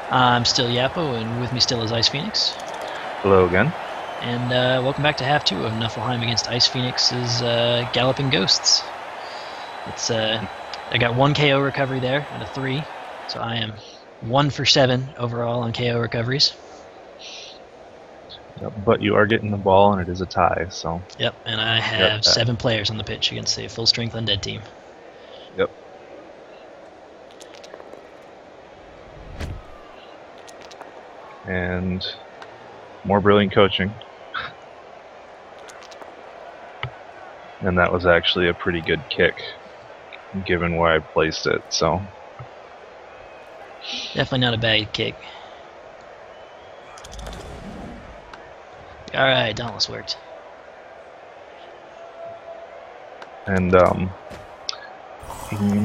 I'm still Yappo, and with me still is IcePhoenix. Hello again. And welcome back to half 2 of Nuffleheim against IcePhoenix's Galloping Ghosts. It's I got 1 KO recovery there and a 3, so I am 1 for 7 overall on KO recoveries. Yep, but you are getting the ball, and it is a tie, so... Yep, and I have 7 players on the pitch against a full-strength undead team. Yep. And more brilliant coaching. And that was actually a pretty good kick, given where I placed it, so... Definitely not a bad kick. Alright, Dauntless worked. And,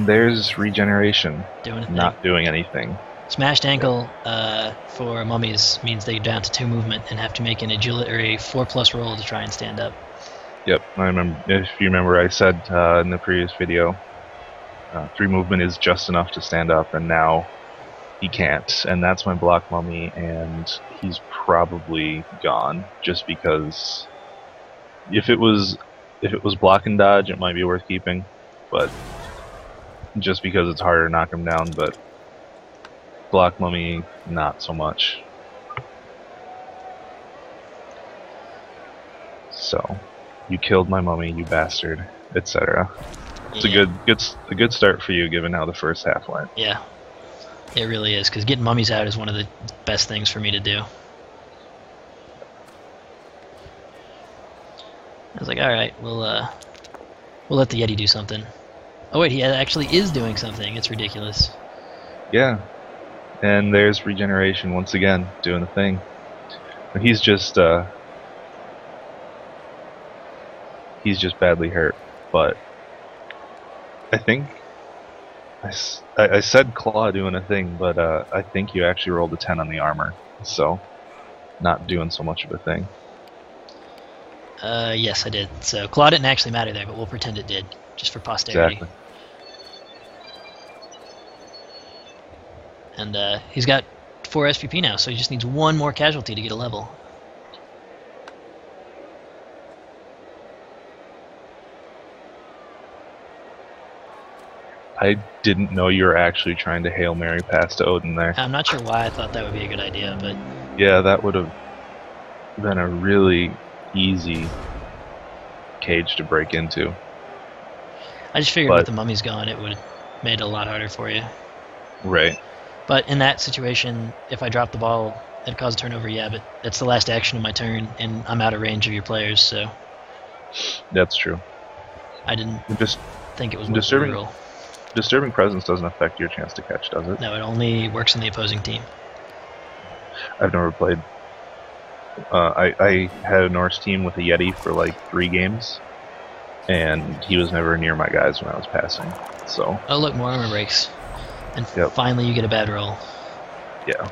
there's regeneration. Not doing anything. Smashed ankle for mummies means they're down to 2 movement and have to make an agility or a 4+ roll to try and stand up. Yep, I remember. If you remember, I said in the previous video, 3 movement is just enough to stand up, and now he can't. And that's my block mummy, and he's probably gone. Just because, if it was block and dodge, it might be worth keeping, but just because it's harder to knock him down. But block mummy, not so much. So, you killed my mummy, you bastard, etc. It's a good start for you, given how the first half went. Yeah, it really is, because getting mummies out is one of the best things for me to do. I was like, all right, we'll let the Yeti do something. Oh wait, he actually is doing something. It's ridiculous. Yeah, and there's regeneration once again, doing the thing. And he's just badly hurt, but I think I said claw doing a thing, but I think you actually rolled a 10 on the armor, so not doing so much of a thing. Yes, I did. So claw didn't actually matter there, but we'll pretend it did, just for posterity. Exactly. And he's got 4 SPP now, so he just needs 1 more casualty to get a level. I didn't know you were actually trying to Hail Mary pass to Odin there. I'm not sure why I thought that would be a good idea, but... Yeah, that would have been a really easy cage to break into. I just figured with the mummies gone, it would have made it a lot harder for you. Right. But in that situation, if I drop the ball, it'd cause a turnover, yeah, but that's the last action of my turn, and I'm out of range of your players, so... That's true. I didn't think it was worth the roll. Disturbing presence doesn't affect your chance to catch, does it? No, it only works on the opposing team. I've never played. I had a Norse team with a Yeti for like 3 games, and he was never near my guys when I was passing. So. Oh look, more armor breaks, and finally you get a bad roll. Yeah.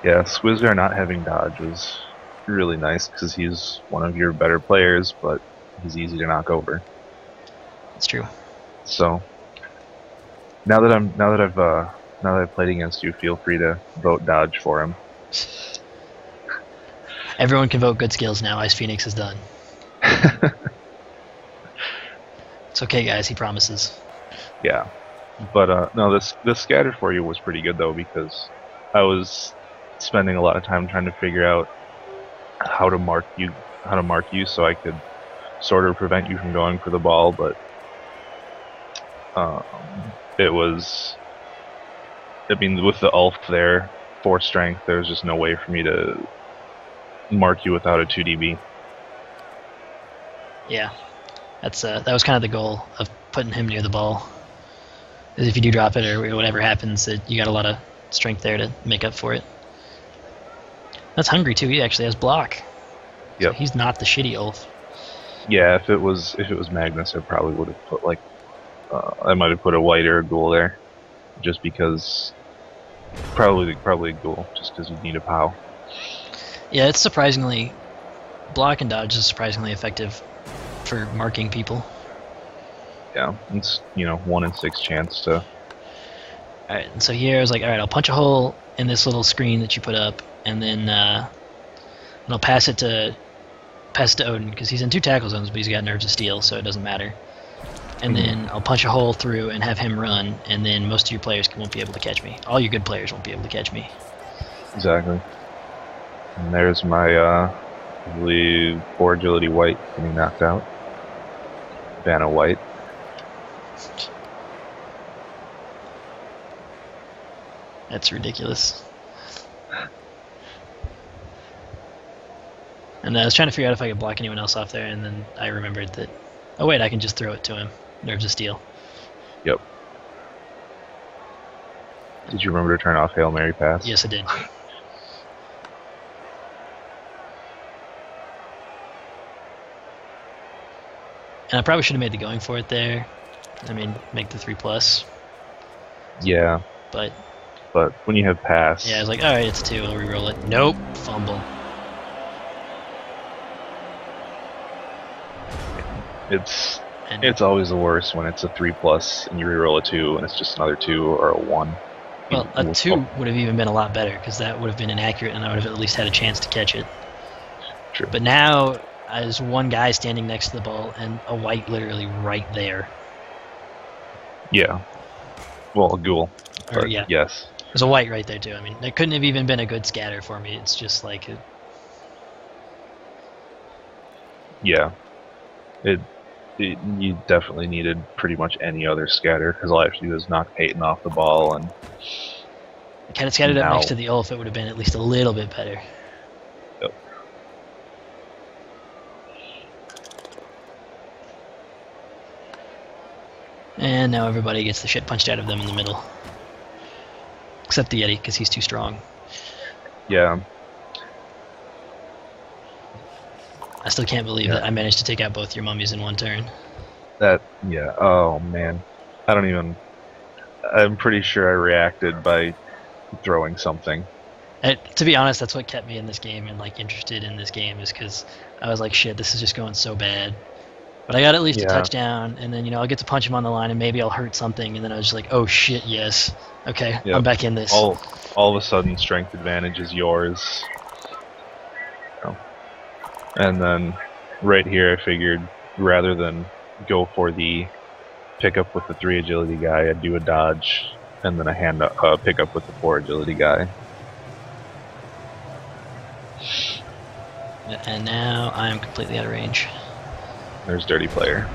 Yeah, Squizgar not having dodge was really nice because he's one of your better players, but he's easy to knock over. That's true. So now that I've played against you, feel free to vote dodge for him. Everyone can vote good skills now. IcePhoenix is done. It's okay, guys. He promises. Yeah, but no, this scatter for you was pretty good though, because I was spending a lot of time trying to figure out how to mark you, so I could sort of prevent you from going for the ball, but. It was... I mean, with the Ulf there, 4 strength, there was just no way for me to mark you without a 2dB. Yeah, that was kind of the goal of putting him near the ball. Because if you do drop it or whatever happens, you got a lot of strength there to make up for it. That's hungry too. He actually has block. Yep. So he's not the shitty Ulf. Yeah, if it was Magnus, I probably would have put like... I might have put a white or a ghoul there, just because probably a ghoul, just because you need a POW. Yeah, it's surprisingly block and dodge is surprisingly effective for marking people. Yeah, it's 1 in 6 chance to. Alright, and so here I was like, alright, I'll punch a hole in this little screen that you put up, and then and I'll pass it to Odin, because he's in 2 tackle zones, but he's got nerves of steel, so it doesn't matter. And then I'll punch a hole through and have him run, and then most of your players won't be able to catch me. All your good players won't be able to catch me. Exactly. And there's my, I believe, 4 agility white getting knocked out. Vanna white. That's ridiculous. And I was trying to figure out if I could block anyone else off there, and then I remembered that, oh wait, I can just throw it to him. Nerves of steel. Yep. Did you remember to turn off Hail Mary pass? Yes, I did. And I probably should have made the going for it there. I mean, make the 3+. Yeah. But when you have pass... Yeah, I was like, alright, it's 2, I'll reroll it. Nope, fumble. It's always the worst when it's a 3+ and you reroll a 2 and it's just another 2 or a 1. Well, a 2 would have even been a lot better, because that would have been inaccurate and I would have at least had a chance to catch it. True. But now, there's one guy standing next to the ball and a white literally right there. Yeah. Well, a ghoul. Or, yeah. Yes. There's a white right there too. I mean, it couldn't have even been a good scatter for me. It's just like... Yeah. You definitely needed pretty much any other scatter, because all I have to do is knock Peyton off the ball, and... Had it scattered up next to the Ulf, it would have been at least a little bit better. Yep. And now everybody gets the shit punched out of them in the middle. Except the Yeti, because he's too strong. Yeah. I still can't believe that I managed to take out both your mummies in one turn. Yeah, oh man. I'm pretty sure I reacted by throwing something. To be honest, that's what kept me in this game and like interested in this game, is because I was like, shit, this is just going so bad. But I got at least a touchdown, and then, I'll get to punch him on the line, and maybe I'll hurt something, and then I was just like, oh shit, yes. Okay, yep. I'm back in this. All of a sudden, strength advantage is yours. And then, right here, I figured, rather than go for the pickup with the 3 agility guy, I'd do a dodge, and then a pickup with the 4 agility guy. And now I'm completely out of range. There's Dirty Player.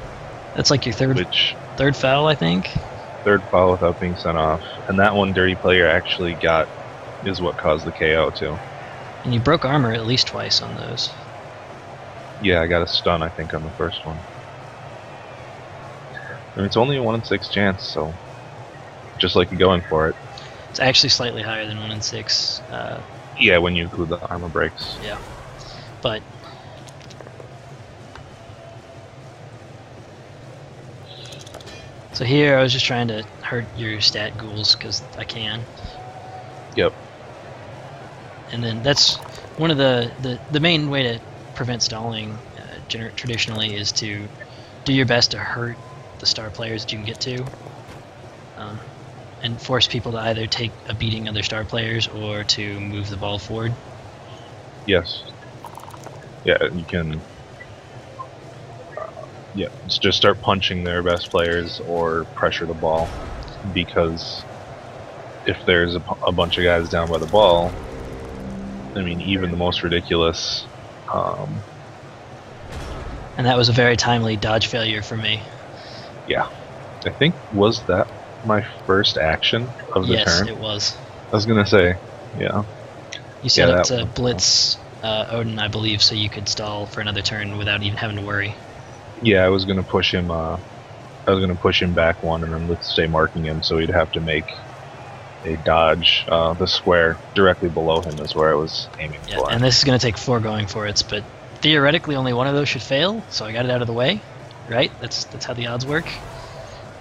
That's like your third foul, I think? Third foul without being sent off. And that one Dirty Player actually is what caused the KO, too. And you broke armor at least twice on those. Yeah, I got a stun, I think, on the first one. I mean, it's only a 1 in 6 chance, so just like you're going for it. It's actually slightly higher than 1 in 6. Yeah, when you include the armor breaks. Yeah. But... So here I was just trying to hurt your stat ghouls, because I can. Yep. And then that's one of the main way to prevent stalling traditionally is to do your best to hurt the star players that you can get to, and force people to either take a beating of their star players or to move the ball forward. Yes. Yeah, you can. Yeah, just start punching their best players or pressure the ball, because if there's a bunch of guys down by the ball, I mean, even the most ridiculous. And that was a very timely dodge failure for me. Yeah. I think, was that my first action of the turn? Yes, it was. I was going to say, yeah. You set up to blitz Odin, I believe, so you could stall for another turn without even having to worry. Yeah, I was going to push him. I was going to push him back 1 and then let's stay marking him, so he'd have to make a dodge. The square directly below him is where I was aiming for. And this is going to take 4 going for it, but theoretically only one of those should fail, so I got it out of the way, right? That's how the odds work.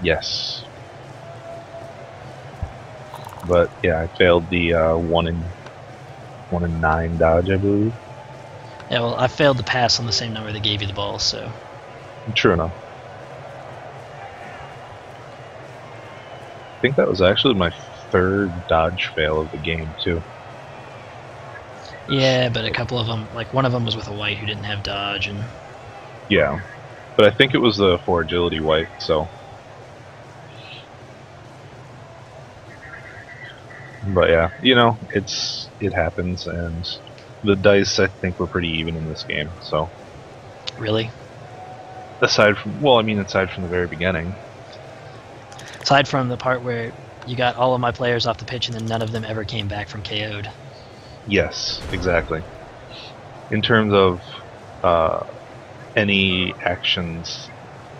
Yes. But yeah, I failed the 1 in 9 dodge, I believe. Yeah, well, I failed the pass on the same number that gave you the ball, so. True enough. I think that was actually my third dodge fail of the game, too. Yeah, but a couple of them, like one of them was with a white who didn't have dodge, and Yeah. But I think it was the 4 agility white, so. But yeah, it happens, and the dice, I think, were pretty even in this game, so. really, Aside from the very beginning. aside from the part where you got all of my players off the pitch and then none of them ever came back from KO'd. Yes, exactly. In terms of any actions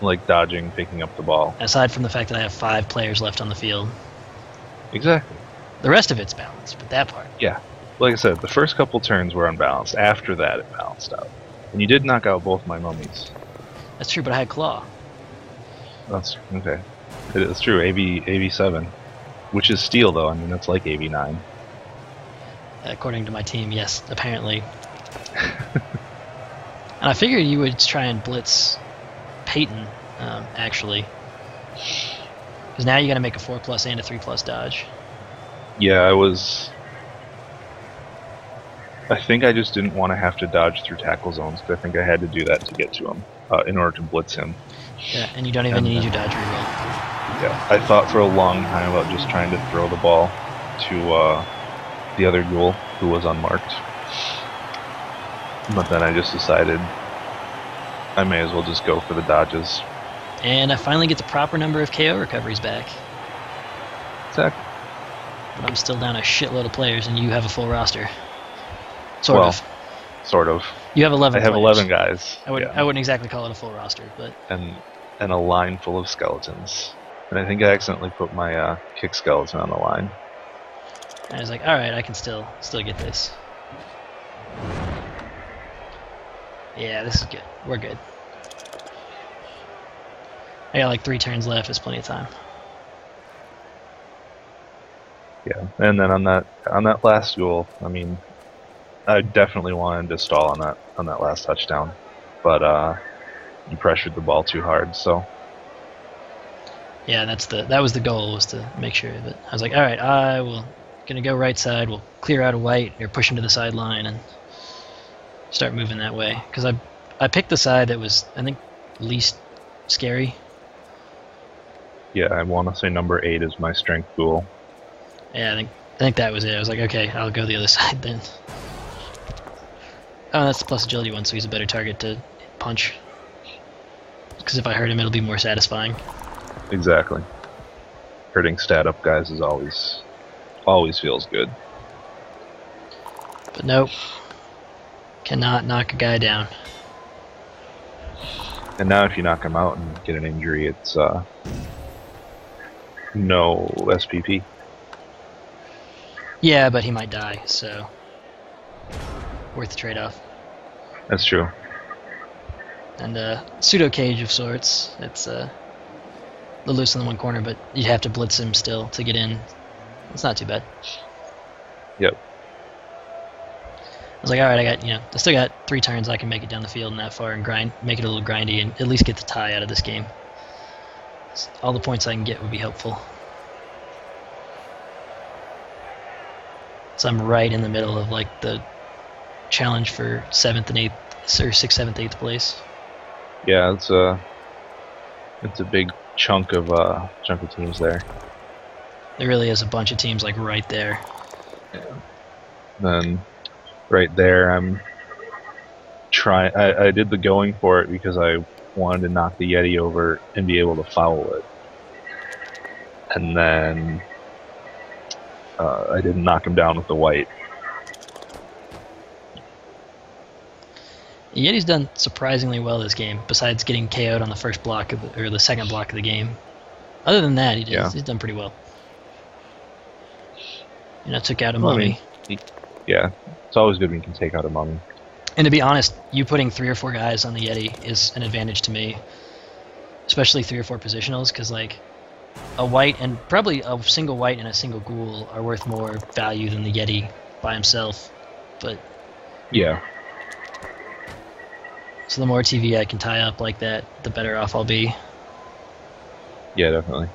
like dodging, picking up the ball. Aside from the fact that I have 5 players left on the field. Exactly. The rest of it's balanced, but that part. Yeah. Like I said, the first couple turns were unbalanced. After that, it balanced out. And you did knock out both my mummies. That's true, but I had claw. That's okay. It is true. AV7, which is steel though. I mean, that's like AV9. According to my team, yes, apparently. And I figured you would try and blitz Peyton, actually. Because now you got to make a 4+ and a 3+ dodge. Yeah, I think I just didn't want to have to dodge through tackle zones, because I think I had to do that to get to him, in order to blitz him. Yeah, and you don't even need your dodge reroll. Yeah, I thought for a long time about just trying to throw the ball to the other ghoul who was unmarked. But then I just decided I may as well just go for the dodges. And I finally get the proper number of KO recoveries back. Exactly. But I'm still down a shitload of players, and you have a full roster. Sort of. Sort of. You have 11 I have players. 11 guys. I wouldn't exactly call it a full roster, but... And a line full of skeletons. And I think I accidentally put my kick skeleton on the line. And I was like, alright, I can still get this. Yeah, this is good. We're good. I got like 3 turns left. It's plenty of time. Yeah, and then on that last goal, I mean, I definitely wanted to stall on that last touchdown, but you pressured the ball too hard, so. Yeah, that was the goal, was to make sure of it. I was like, all right, I will gonna go right side. We'll clear out a white or push him to the sideline and start moving that way. Because I picked the side that was, I think, least scary. Yeah, I want to say number 8 is my strength goal. Yeah, I think that was it. I was like, okay, I'll go the other side then. Oh, that's the plus agility one, so he's a better target to punch. Because if I hurt him, it'll be more satisfying. Exactly. Hurting stat up guys is always feels good. But nope. Cannot knock a guy down. And now if you knock him out and get an injury, it's no SPP. Yeah, but he might die, so worth the trade-off. That's true. And pseudo cage of sorts. It's a little loose in the one corner, but you'd have to blitz him still to get in. It's not too bad. Yep. I was like, all right, I still got 3 turns. I can make it down the field and that far and make it a little grindy, and at least get the tie out of this game. All the points I can get would be helpful. So I'm right in the middle of like the challenge for 7th and 8th, or 6th, 7th, 8th place. Yeah, it's a big chunk of teams there. There really is a bunch of teams like right there. Yeah. Then right there, I'm trying. I did the going for it because I wanted to knock the Yeti over and be able to foul it. And then I didn't knock him down with the white. Yeti's done surprisingly well this game, besides getting KO'd on the first block or the second block of the game. Other than that, he's done pretty well. Took out a mummy. Yeah, it's always good when you can take out a mummy. And to be honest, you putting 3 or 4 guys on the Yeti is an advantage to me, especially 3 or 4 positionals, because like a white and probably a single white and a single ghoul are worth more value than the Yeti by himself. But yeah. So the more TV I can tie up like that, the better off I'll be. Yeah, definitely.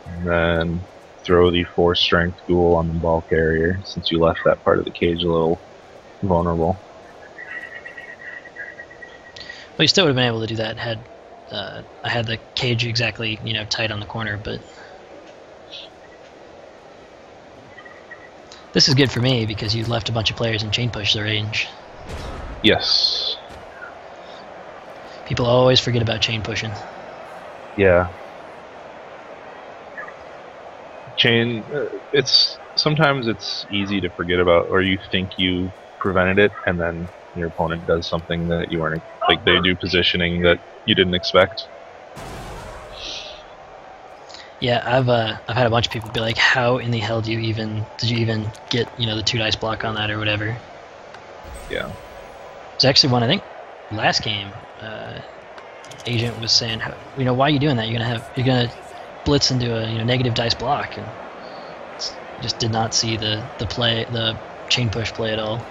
And then throw the 4 strength ghoul on the ball carrier, since you left that part of the cage a little vulnerable. Well, you still would have been able to do that had I had the cage exactly, tight on the corner, but this is good for me because you left a bunch of players in chain push range. Yes. People always forget about chain pushing. Yeah. Chain, sometimes it's easy to forget about, or you think you prevented it, and then your opponent does something that you weren't, like they do positioning that you didn't expect. Yeah, I've had a bunch of people be like, "How in the hell did you even get the 2 dice block on that or whatever?" Yeah. It's actually one I think last game. Agent was saying, why are you doing that? You're gonna blitz into a negative dice block, and just did not see the chain push play at all.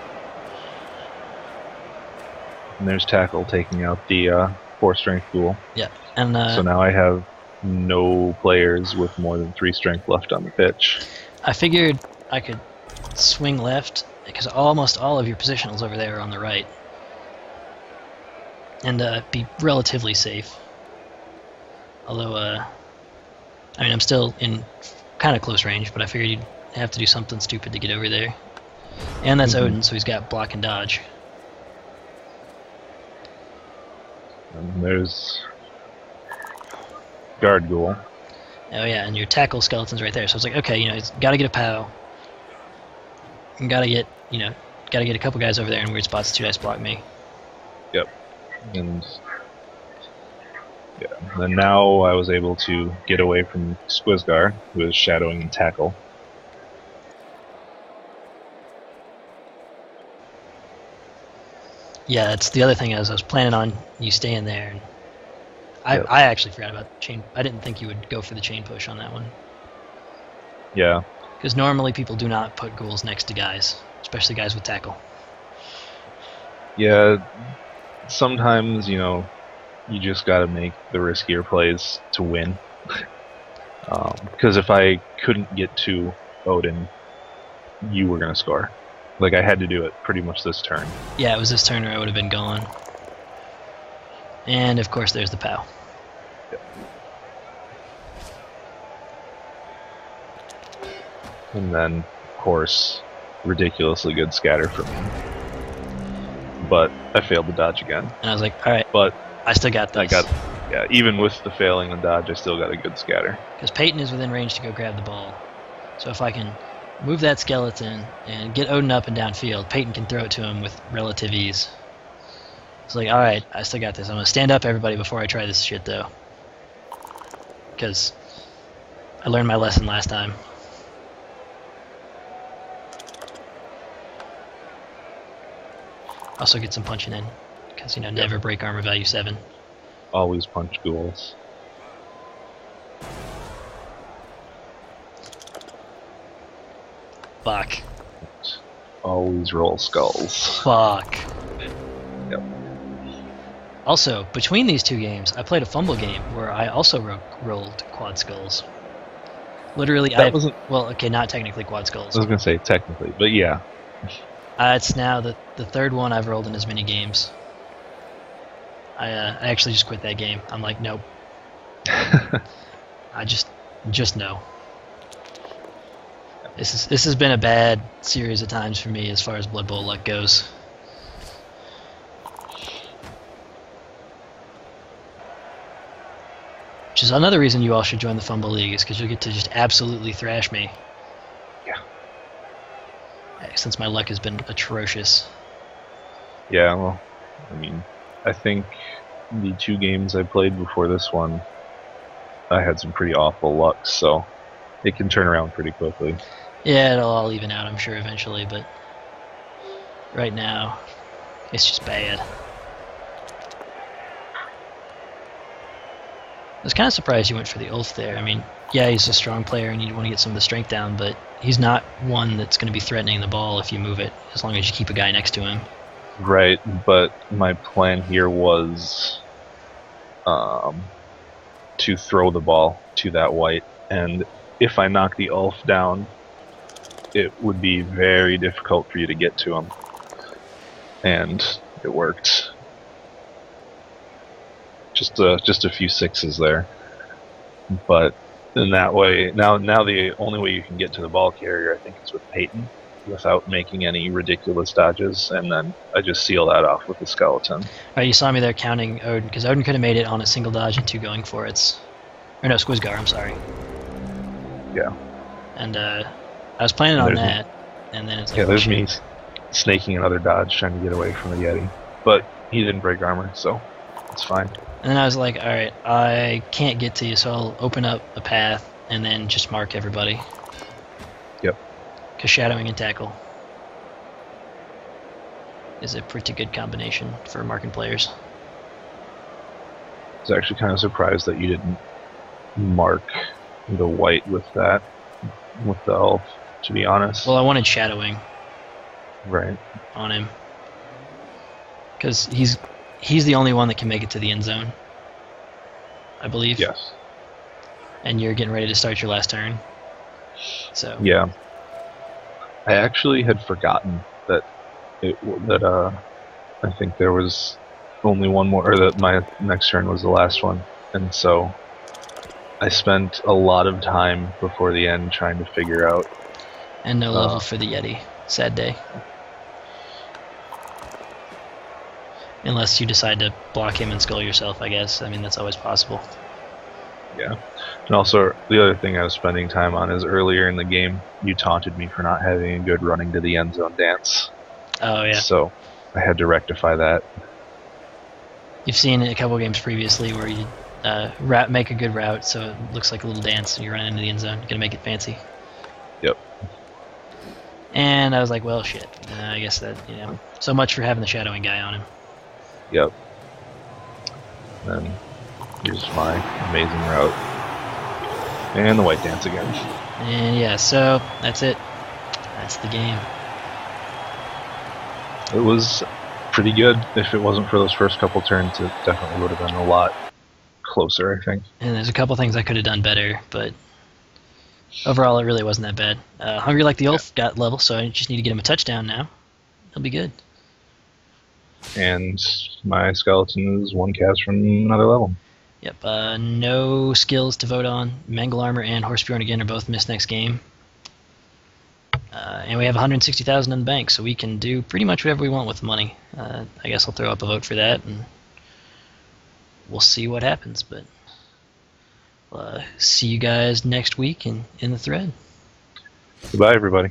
And there's tackle taking out the 4 strength ghoul. Yeah, and so now I have no players with more than 3 strength left on the pitch. I figured I could swing left because almost all of your positionals over there are on the right, and be relatively safe. Although, I'm still in kind of close range, but I figured you'd have to do something stupid to get over there. And that's Odin, so he's got block and dodge. And there's guard ghoul. Oh yeah, and your tackle skeleton's right there. So it's like, okay, he's got to get a POW. And got to get a couple guys over there in weird spots to 2 dice block me. Yep. And yeah, and now I was able to get away from Squizgar, who is shadowing and tackle. Yeah, that's the other thing is I was planning on you staying there, and Yep. I actually forgot about chain. I didn't think you would go for the chain push on that one. Yeah. Because normally people do not put ghouls next to guys, especially guys with tackle. Yeah, sometimes, you just gotta make the riskier plays to win. Because if I couldn't get to Odin, you were gonna score. Like, I had to do it pretty much this turn. Yeah, it was this turn or I would have been gone. And of course there's the POW. Yep. And then, of course, ridiculously good scatter for me. But I failed to dodge again. And I was like, alright, But I still got this. Even with the failing the dodge, I still got a good scatter. Because Peyton is within range to go grab the ball. So if I can move that skeleton and get Odin up and downfield, Peyton can throw it to him with relative ease. It's like, alright, I still got this. I'm going to stand up everybody before I try this shit, though. Because I learned my lesson last time. Also get some punching in. Because, never break armor value 7. Always punch ghouls. Fuck. Always roll skulls. Fuck. Yep. Also, between these 2 games, I played a fumble game where I also rolled quad skulls. Literally, not technically quad skulls. I was gonna say technically, but yeah. It's now the 3rd one I've rolled in as many games. I actually just quit that game. I'm like, nope. I just no. This has been a bad series of times for me as far as Blood Bowl luck goes. Which is another reason you all should join the Fumble League, is because you'll get to just absolutely thrash me. Yeah. Since my luck has been atrocious. Yeah, well, I think the 2 games I played before this one, I had some pretty awful luck, so it can turn around pretty quickly. Yeah, it'll all even out, I'm sure, eventually, but right now, it's just bad. I was kind of surprised you went for the Ulf there. Yeah, he's a strong player and you want to get some of the strength down, but he's not one that's going to be threatening the ball if you move it, as long as you keep a guy next to him. Right, but my plan here was to throw the ball to that white and if I knock the Ulf down, it would be very difficult for you to get to him. And it worked. Just a few sixes there. But in that way, now the only way you can get to the ball carrier, I think, is with Peyton, without making any ridiculous dodges, and then I just seal that off with the skeleton. Alright, you saw me there counting Odin, because Odin could have made it on a single dodge and 2 going for it. Or no, Squizgar, I'm sorry. Yeah. And I was planning on that, and then it's like, yeah, there's shit. me snaking another dodge trying to get away from the Yeti. But he didn't break armor, so it's fine. And then I was like, alright, I can't get to you, so I'll open up a path and then just mark everybody. Yep. Because shadowing and tackle is a pretty good combination for marking players. I was actually kind of surprised that you didn't mark the white with that, with the Elf, to be honest. Well, I wanted shadowing Right. on him. Because he's the only one that can make it to the end zone, I believe. Yes. And you're getting ready to start your last turn. So Yeah. I actually had forgotten that I think there was only one more, or that my next turn was the last one, and so I spent a lot of time before the end trying to figure out. And no level for the Yeti. Sad day. Unless you decide to block him and skull yourself, I guess. I mean, that's always possible. Yeah. And also, the other thing I was spending time on is earlier in the game, you taunted me for not having a good running to the end zone dance. Oh, yeah. So I had to rectify that. You've seen a couple games previously where you make a good route, so it looks like a little dance, and you run into the end zone. You're going to make it fancy. Yep. And I was like, well, shit. I guess that, so much for having the shadowing guy on him. Yep. And here's my amazing route. And the white dance again. And yeah, so that's it. That's the game. It was pretty good. If it wasn't for those first couple turns, it definitely would have been a lot closer, I think. And there's a couple things I could have done better, but overall it really wasn't that bad. Hungry Like the Ulf got level, so I just need to get him a touchdown now. He'll be good. And my skeleton is 1 cast from another level. Yep, no skills to vote on. Mangle Armor and Horsebjorn again are both missed next game. And we have 160,000 in the bank, so we can do pretty much whatever we want with the money. I guess I'll throw up a vote for that, and we'll see what happens. But see you guys next week in the thread. Goodbye, everybody.